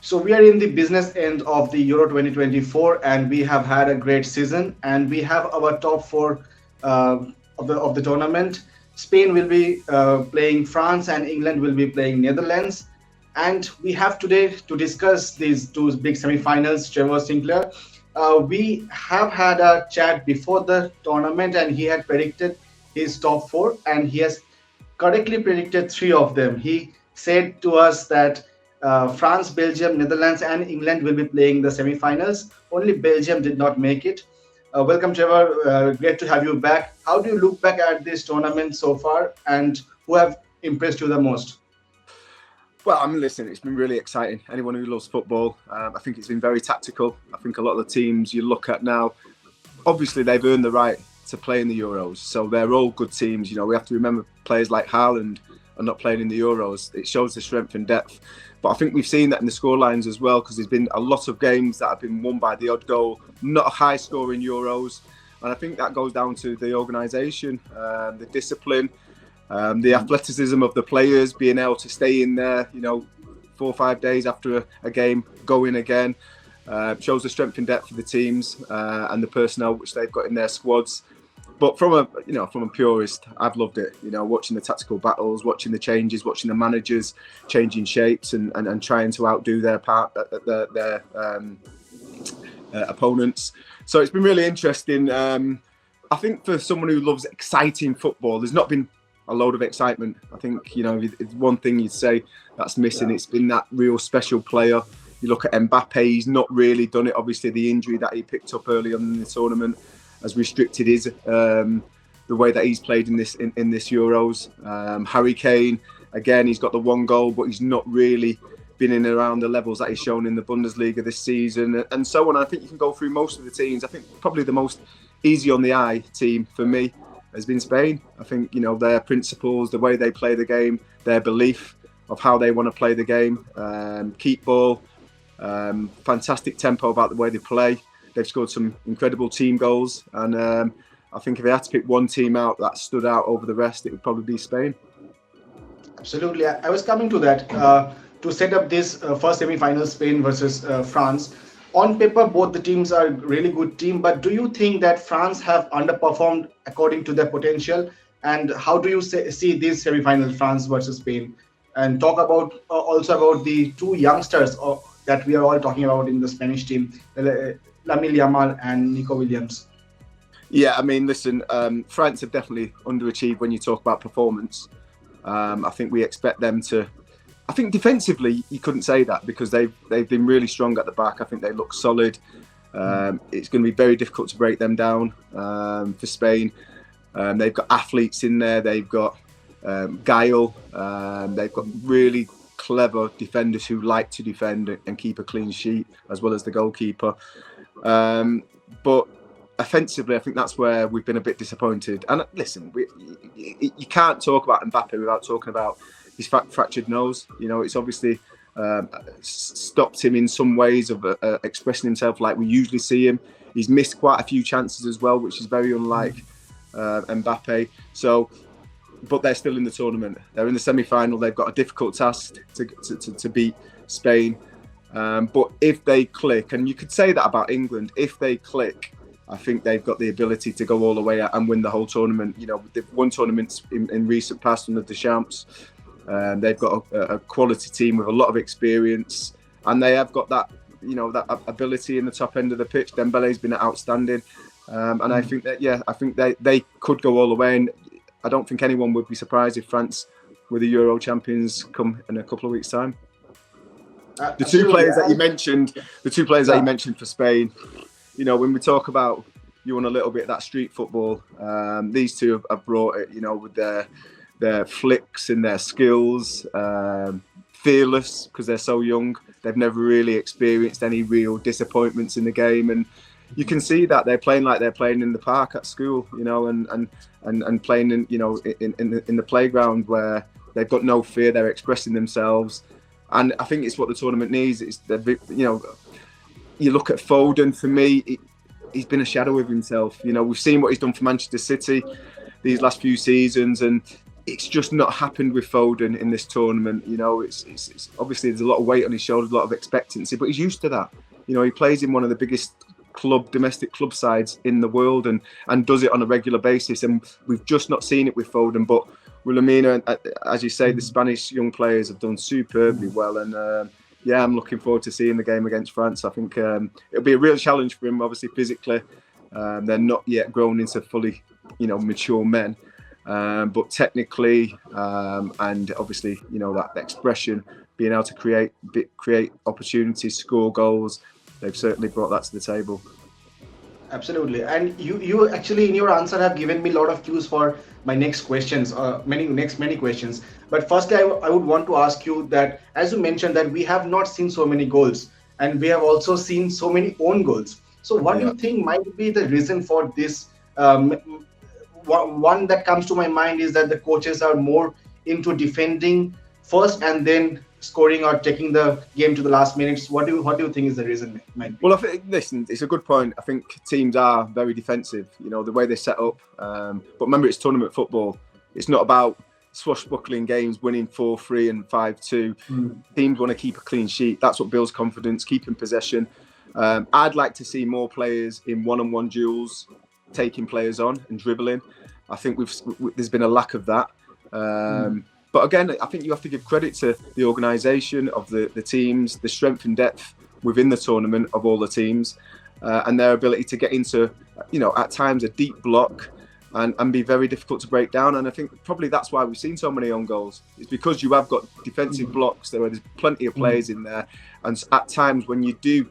So we are in the business end of the Euro 2024, and we have had a great season. And we have our top four uh, of the tournament. Spain will be playing France, and England will be playing Netherlands. And we have today to discuss these two big semi-finals. Trevor Sinclair. We have had a chat before the tournament, and he had predicted his top four, and he has correctly predicted three of them. He said to us that France, Belgium, Netherlands, and England will be playing the semi-finals. Only Belgium did not make it. Welcome, Trevor. Great to have you back. How do you look back at this tournament so far, and who have impressed you the most? Well, I mean, listen, it's been really exciting. Anyone who loves football, I think it's been very tactical. I think a lot of the teams you look at now, obviously they've earned the right to play in the Euros. So they're all good teams. You know, we have to remember players like Haaland are not playing in the Euros. It shows the strength and depth. But I think we've seen that in the scorelines as well, because there's been a lot of games that have been won by the odd goal, not a high score in Euros. And I think that goes down to the organisation, the discipline, the athleticism of the players, being able to stay in there, 4 or 5 days after a game, go in again. Shows the strength and depth of the teams and the personnel which they've got in their squads. But from a purist, I've loved it. Watching the tactical battles, watching the changes, watching the managers changing shapes and trying to outdo their opponents. So it's been really interesting. I think for someone who loves exciting football, there's not been a load of excitement. I think, it's one thing you'd say that's missing. It's been that real special player. You look at Mbappe, he's not really done it. Obviously, the injury that he picked up early on in the tournament has restricted his the way that he's played in this Euros. Harry Kane, again, he's got the one goal, but he's not really been in around the levels that he's shown in the Bundesliga this season, and so on. I think you can go through most of the teams. I think probably the most easy on the eye team for me has been Spain. I think, their principles, the way they play the game, their belief of how they want to play the game, keep ball, fantastic tempo about the way they play. They've scored some incredible team goals, and I think if they had to pick one team out that stood out over the rest, it would probably be Spain. Absolutely. I was coming to that. To set up this first semi-final, Spain versus France. On paper, both the teams are really good team, but do you think that France have underperformed according to their potential? And how do you see this semi-final, France versus Spain? And talk about also about the two youngsters that we are all talking about in the Spanish team, Lamine Yamal and Nico Williams. Yeah, I mean, listen, France have definitely underachieved when you talk about performance. I think we expect them to. I think defensively, you couldn't say that because they've been really strong at the back. I think they look solid. It's going to be very difficult to break them down for Spain. They've got athletes in there. They've got guile. They've got really clever defenders who like to defend and keep a clean sheet, as well as the goalkeeper. But offensively, I think that's where we've been a bit disappointed. And listen, you can't talk about Mbappe without talking about his fractured nose. It's obviously stopped him in some ways of expressing himself like we usually see him. He's missed quite a few chances as well, which is very unlike Mbappe. So, but they're still in the tournament. They're in the semi-final. They've got a difficult task to beat Spain. But if they click, and you could say that about England, if they click, I think they've got the ability to go all the way and win the whole tournament. They've won tournaments in recent past under Deschamps. They've got a quality team with a lot of experience, and they have got that, that ability in the top end of the pitch. Dembele's been outstanding, and I think that they could go all the way. And I don't think anyone would be surprised if France were the Euro champions come in a couple of weeks' time. The two players that you mentioned for Spain, when we talk about you want a little bit of that street football, these two have brought it, with their flicks and their skills, fearless because they're so young. They've never really experienced any real disappointments in the game, and you can see that they're playing like they're playing in the park at school, and playing in the playground where they've got no fear. They're expressing themselves, and I think it's what the tournament needs. You look at Foden. For me, he's been a shadow of himself. We've seen what he's done for Manchester City these last few seasons, and it's just not happened with Foden in this tournament. You know, it's obviously there's a lot of weight on his shoulders, a lot of expectancy, but he's used to that. You know, he plays in one of the biggest domestic club sides in the world, and does it on a regular basis. And we've just not seen it with Foden. But with Lamina, as you say, the Spanish young players have done superbly well. And yeah, I'm looking forward to seeing the game against France. I think it'll be a real challenge for him. Obviously, physically, they're not yet grown into fully, mature men. But technically, and obviously, that expression, being able to create opportunities, score goals, they've certainly brought that to the table. Absolutely. And you actually in your answer have given me a lot of cues for my next questions, many questions. But firstly, I would want to ask you that, as you mentioned, that we have not seen so many goals, and we have also seen so many own goals. So what do you think might be the reason for this? One that comes to my mind is that the coaches are more into defending first and then scoring or taking the game to the last minutes. What do you think is the reason? Well, I think, listen, it's a good point. I think teams are very defensive, the way they're set up. But remember, it's tournament football. It's not about swashbuckling games, winning 4-3 and 5-2. Teams want to keep a clean sheet. That's what builds confidence, keeping possession. I'd like to see more players in one-on-one duels, taking players on and dribbling. I think there's been a lack of that. But again, I think you have to give credit to the organisation of the teams, the strength and depth within the tournament of all the teams, and their ability to get into, at times a deep block and be very difficult to break down. And I think probably that's why we've seen so many own goals. It's because you have got defensive blocks. There's plenty of players in there. And at times when you do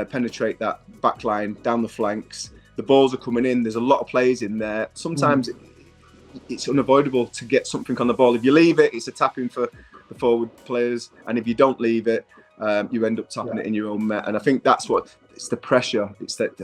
penetrate that back line down the flanks, the balls are coming in. There's a lot of players in there. Sometimes it's unavoidable to get something on the ball. If you leave it, it's a tapping for the forward players, and if you don't leave it, you end up tapping it in your own net. And I think that's what it's the pressure. It's that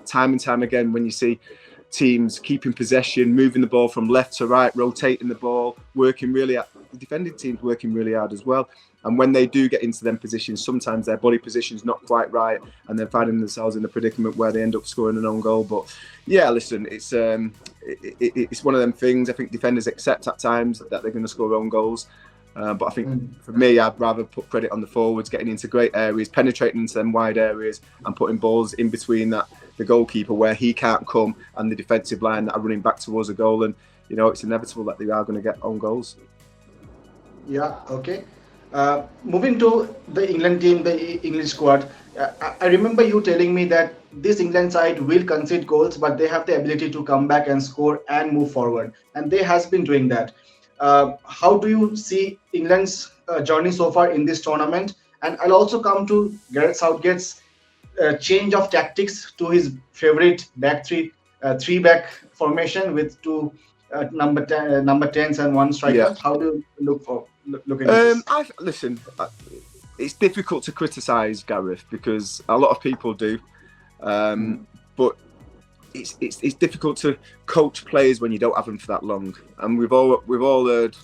time and time again when you see teams keeping possession, moving the ball from left to right, rotating the ball, working really hard. The defending teams working really hard as well. And when they do get into them positions, sometimes their body position's not quite right, and they're finding themselves in a predicament where they end up scoring an own goal. But yeah, listen, it's one of them things. I think defenders accept at times that they're going to score own goals. But I think for me, I'd rather put credit on the forwards, getting into great areas, penetrating into them wide areas, and putting balls in between the goalkeeper where he can't come, and the defensive line that are running back towards a goal. And it's inevitable that they are going to get own goals. Yeah. Okay. Moving to the England team, the English squad, I remember you telling me that this England side will concede goals, but they have the ability to come back and score and move forward. And they has been doing that. How do you see England's journey so far in this tournament? And I'll also come to Gareth Southgate's change of tactics to his favorite three back formation with two number 10s and one striker. Yeah. How do you look at this? Listen, it's difficult to criticise Gareth because a lot of people do, but it's difficult to coach players when you don't have them for that long. And we've all heard,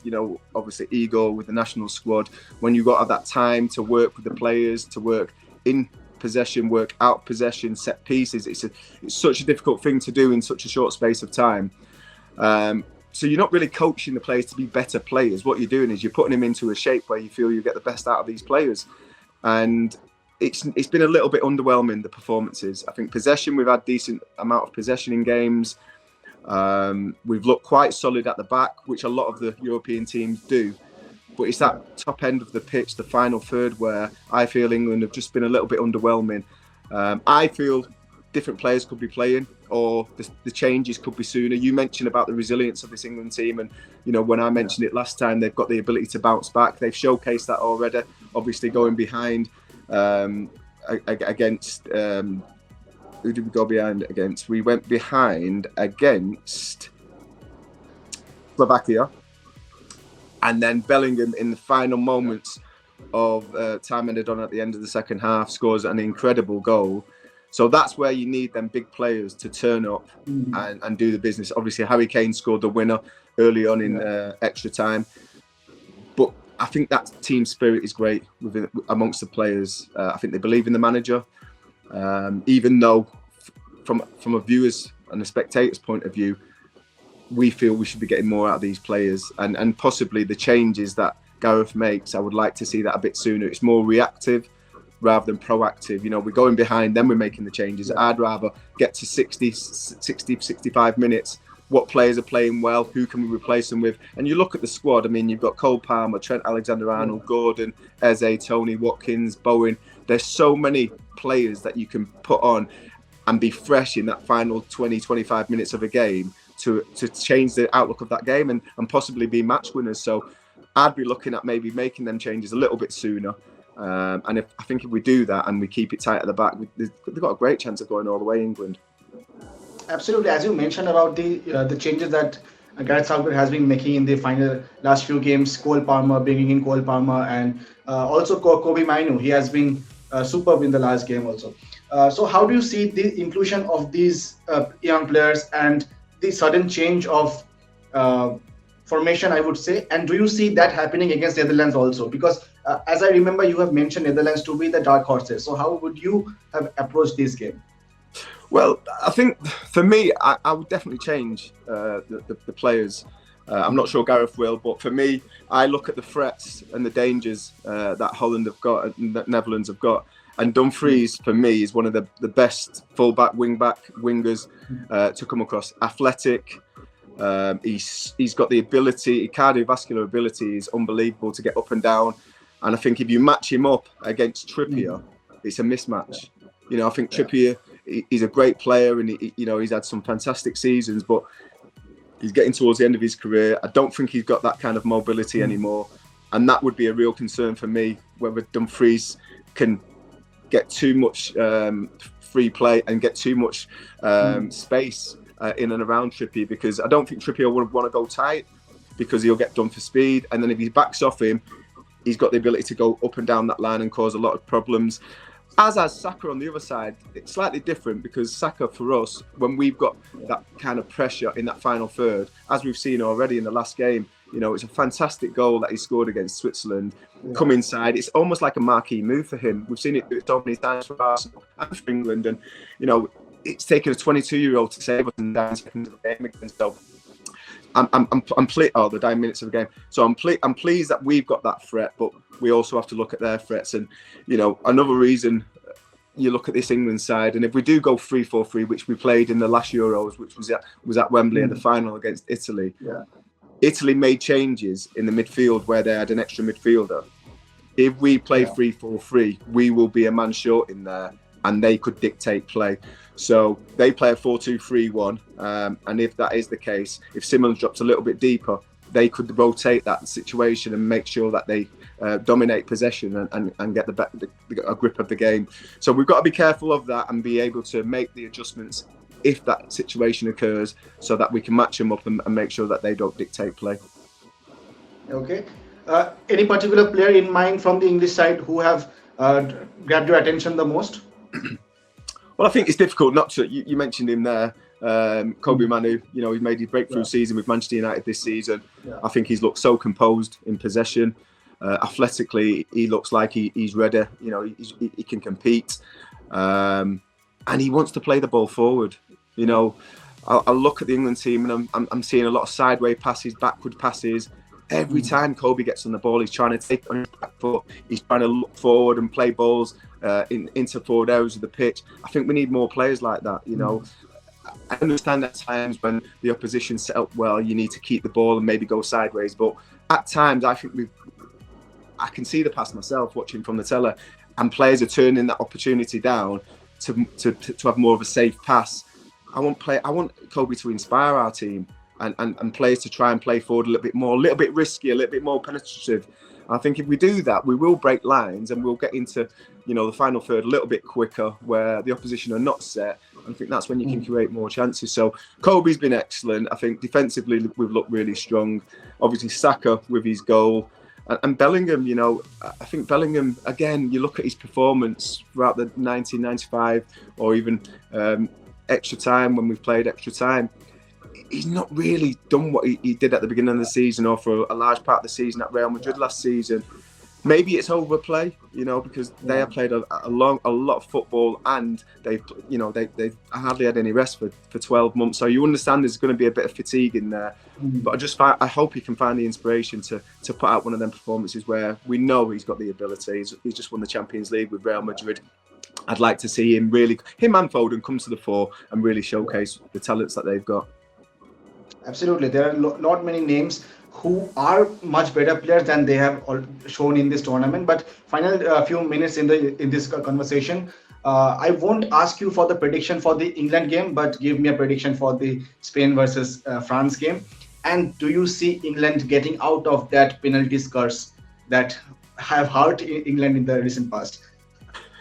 obviously Igor with the national squad, when you've got to have that time to work with the players, to work in possession, work out possession, set pieces. It's such a difficult thing to do in such a short space of time. So you're not really coaching the players to be better players. What you're doing is you're putting them into a shape where you feel you get the best out of these players. And it's been a little bit underwhelming, the performances. I think possession, we've had decent amount of possession in games. We've looked quite solid at the back, which a lot of the European teams do. But it's that top end of the pitch, the final third, where I feel England have just been a little bit underwhelming. I feel different players could be playing, or the changes could be sooner. You mentioned about the resilience of this England team, and when I mentioned it last time, they've got the ability to bounce back. They've showcased that already. Obviously, going behind against who did we go behind against? We went behind against Slovakia, and then Bellingham in the final moments of time ended on at the end of the second half scores an incredible goal. So that's where you need them big players to turn up and do the business. Obviously, Harry Kane scored the winner early on in extra time. But I think that team spirit is great amongst the players. I think they believe in the manager. Even though from a viewer's and a spectator's point of view, we feel we should be getting more out of these players, and possibly the changes that Gareth makes, I would like to see that a bit sooner. It's more reactive rather than proactive. You know, we're going behind, then we're making the changes. I'd rather get to 60, 65 minutes. What players are playing well? Who can we replace them with? And you look at the squad. I mean, you've got Cole Palmer, Trent Alexander-Arnold, Gordon, Eze, Tony Watkins, Bowen. There's so many players that you can put on and be fresh in that final 20, 25 minutes of a game to change the outlook of that game and possibly be match winners. So I'd be looking at maybe making them changes a little bit sooner. And I think if we do that and we keep it tight at the back, they've got a great chance of going all the way, England. Absolutely, as you mentioned about the changes that Gareth Southgate has been making in the final last few games, bringing in Cole Palmer, and also Kobe Mainu. He has been superb in the last game also. So how do you see the inclusion of these young players and the sudden change of formation, I would say? And do you see that happening against Netherlands also? Because as I remember, you have mentioned Netherlands to be the dark horses. So how would you have approached this game? Well, I think for me, I would definitely change the players. I'm not sure Gareth will, but for me, I look at the threats and the dangers that Holland have got and that Netherlands have got. And Dumfries, for me, is one of the best fullback, wingers to come across. Athletic, he's got the ability, cardiovascular ability is unbelievable to get up and down. And I think if you match him up against Trippier, it's a mismatch. You know, I think Trippier, he's a great player, and he's had some fantastic seasons, but he's getting towards the end of his career. I don't think he's got that kind of mobility anymore, and that would be a real concern for me, whether Dumfries can get too much free play and get too much space in and around Trippier, because I don't think Trippier would want to go tight, because he'll get done for speed, and then if he backs off him, he's got the ability to go up and down that line and cause a lot of problems. As Saka on the other side, it's slightly different, because Saka, for us, when we've got that kind of pressure in that final third, as we've seen already in the last game, you know, it's a fantastic goal that he scored against Switzerland. Come inside, it's almost like a marquee move for him. We've seen it so many times for Arsenal and for England, and you know, it's taken a 22-year-old to save us in 9 seconds of the game again. So I'm pleased. Oh, the 9 minutes of the game. So I'm pleased that we've got that threat, but we also have to look at their threats. And you know, another reason you look at this England side, and if we do go 3-4-3, which we played in the last Euros, which was at Wembley in the final against Italy. Yeah. Italy made changes in the midfield where they had an extra midfielder. If we play 3-4-3, we will be a man short in there, and they could dictate play. So they play a 4-2-3-1, and if that is the case, if Simmons drops a little bit deeper, they could rotate that situation and make sure that they dominate possession and get a grip of the game. So we've got to be careful of that and be able to make the adjustments if that situation occurs, so that we can match them up and make sure that they don't dictate play. Okay. Any particular player in mind from the English side who have grabbed your attention the most? Well, I think it's difficult not to. You mentioned him there, Kobe Manu. You know, he's made his breakthrough season with Manchester United this season. Yeah. I think he's looked so composed in possession. Athletically, he looks like he's ready. You know, he can compete, and he wants to play the ball forward. You know, I look at the England team, and I'm seeing a lot of sideways passes, backward passes. Every time Kobe gets on the ball, he's trying to take it on his back foot. He's trying to look forward and play balls into forward areas of the pitch. I think we need more players like that. You know, I understand at times when the opposition set up well, you need to keep the ball and maybe go sideways. But at times, I think I can see the pass myself watching from the teller, and players are turning that opportunity down to have more of a safe pass. I want Kobe to inspire our team. And players to try and play forward a little bit risky, a little bit more penetrative. I think if we do that, we will break lines and we'll get into, you know, the final third a little bit quicker, where the opposition are not set. I think that's when you can create more chances. So Kobe's been excellent. I think defensively we've looked really strong. Obviously Saka with his goal. And Bellingham, you know, I think Bellingham, again, you look at his performance throughout the 1995 or even extra time, when we've played extra time. He's not really done what he did at the beginning of the season or for a large part of the season at Real Madrid last season. maybe it's overplay, because they have played a lot of football, and they've hardly had any rest for 12 months. So you understand there's going to be a bit of fatigue in there. But I hope he can find the inspiration to put out one of them performances where we know he's got the ability. He's just won the Champions League with Real Madrid. I'd like to see him and Foden come to the fore and really showcase the talents that they've got. Absolutely, there are not many names who are much better players than they have shown in this tournament. But final few minutes in this conversation, I won't ask you for the prediction for the England game, but give me a prediction for the Spain versus France game. And do you see England getting out of that penalties curse that have hurt England in the recent past?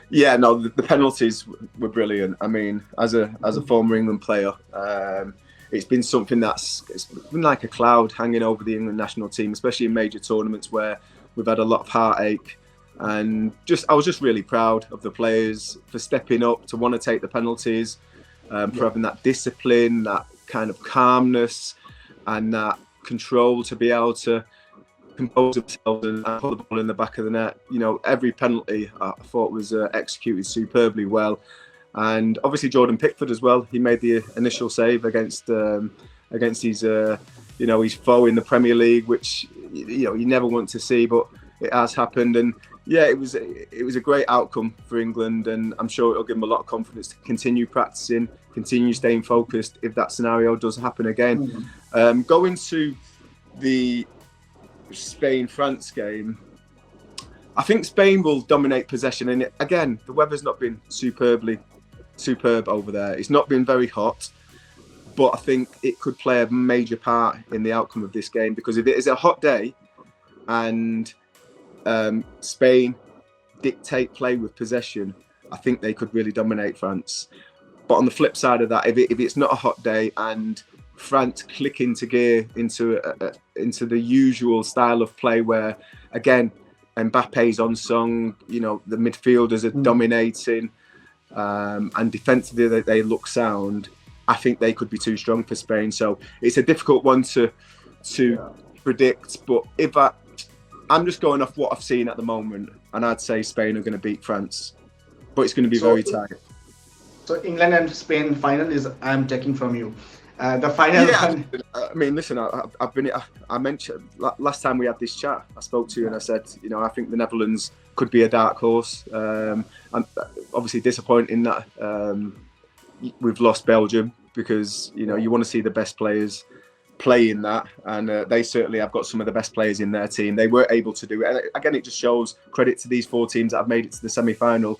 Yeah, no, the penalties were brilliant. I mean, as a former England player, it's been something it's been like a cloud hanging over the England national team, especially in major tournaments where we've had a lot of heartache. And I was just really proud of the players for stepping up to want to take the penalties, for having that discipline, that kind of calmness, and that control to be able to compose themselves and put the ball in the back of the net. Every penalty I thought was executed superbly well. And obviously Jordan Pickford as well. He made the initial save against his his foe in the Premier League, which you never want to see, but it has happened. And yeah, it was a great outcome for England, and I'm sure it'll give them a lot of confidence to continue practicing, continue staying focused if that scenario does happen again. Going to the Spain-France game, I think Spain will dominate possession, and again, the weather's not been superb over there. It's not been very hot, but I think it could play a major part in the outcome of this game, because if it is a hot day and Spain dictate play with possession, I think they could really dominate France. But on the flip side of that, if it's not a hot day and France click into gear into the usual style of play where, again, Mbappe's on song, the midfielders are dominating, and defensively they look sound, I think they could be too strong for Spain. So it's a difficult one to predict. But I'm just going off what I've seen at the moment, and I'd say Spain are going to beat France, but it's going to be very tight. So England and Spain final is I'm taking from you. The final one. I mean, listen, I mentioned last time we had this chat, I spoke to you and I said, I think the Netherlands could be a dark horse. I'm obviously disappointing that we've lost Belgium, because, you want to see the best players play in that. And they certainly have got some of the best players in their team. They were able to do it. And again, it just shows credit to these 4 teams that have made it to the semi-final.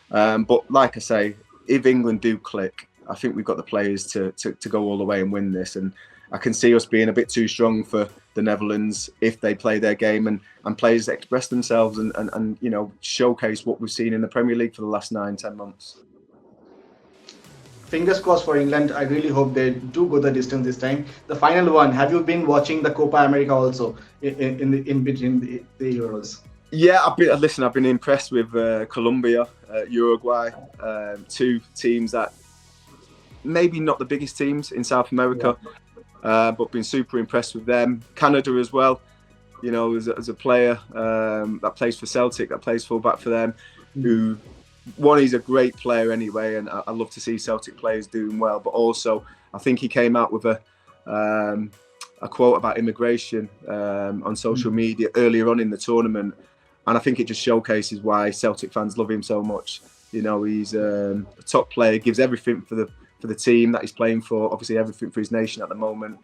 But like I say, if England do click, I think we've got the players to go all the way and win this. And I can see us being a bit too strong for the Netherlands if they play their game and players express themselves and showcase what we've seen in the Premier League for the last 9-10 months. Fingers crossed for England. I really hope they do go the distance this time. The final one. Have you been watching the Copa America also in between the Euros? Yeah, I've been impressed with Colombia, Uruguay, 2 teams that maybe not the biggest teams in South America, but been super impressed with them. Canada as well, as a player that plays for Celtic, that plays full back for them, who, he's a great player anyway, and I love to see Celtic players doing well, but also I think he came out with a quote about immigration on social media earlier on in the tournament, and I think it just showcases why Celtic fans love him so much. He's a top player, gives everything for the team that he's playing for, obviously everything for his nation at the moment.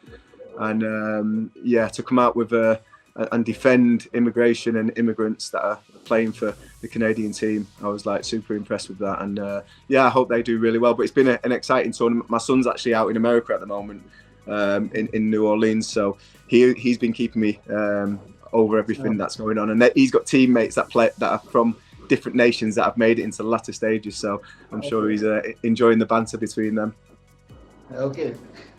And to come out with and defend immigration and immigrants that are playing for the Canadian team, I was super impressed with that. And I hope they do really well. But it's been an exciting tournament. My son's actually out in America at the moment, in New Orleans, so he's been keeping me over everything that's going on. And he's got teammates that are from different nations that have made it into the latter stages, so I'm sure he's enjoying the banter between them. Okay,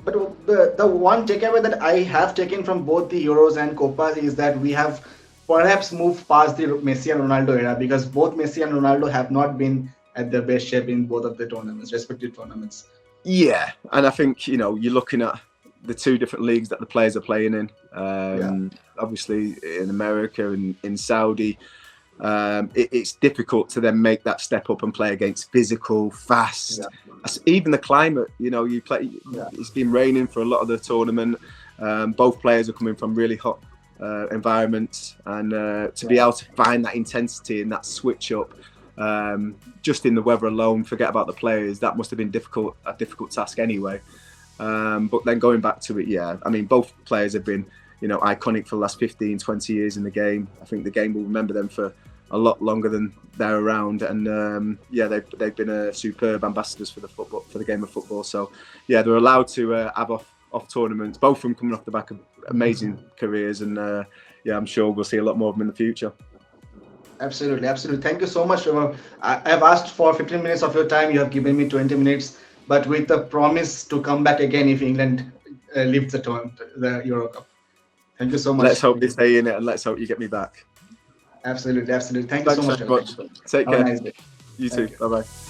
but the one takeaway that I have taken from both the Euros and Copa is that we have perhaps moved past the Messi and Ronaldo era, because both Messi and Ronaldo have not been at their best shape in both of the respective tournaments. Yeah, and I think you're looking at the two different leagues that the players are playing in. Obviously, in America and in Saudi, it's difficult to then make that step up and play against physical, fast. Even the climate, you play. It's been raining for a lot of the tournament. Both players are coming from really hot environments, and to be able to find that intensity and that switch up just in the weather alone, forget about the players, that must have been a difficult task anyway. But then going back to it, I mean, both players have been iconic for the last 15, 20 years in the game. I think the game will remember them for a lot longer than they're around, and they've been superb ambassadors for the game of football. So they're allowed to have off tournaments, both of them coming off the back of amazing careers, and I'm sure we'll see a lot more of them in the future. Absolutely. Thank you so much, Trevor. I've asked for 15 minutes of your time. You have given me 20 minutes, but with the promise to come back again if England leaves the Euro Cup. Thank you so much. Let's hope they stay in it, and let's hope you get me back. Absolutely. Thank you so much. Take care. Have a nice day. You too. Bye-bye.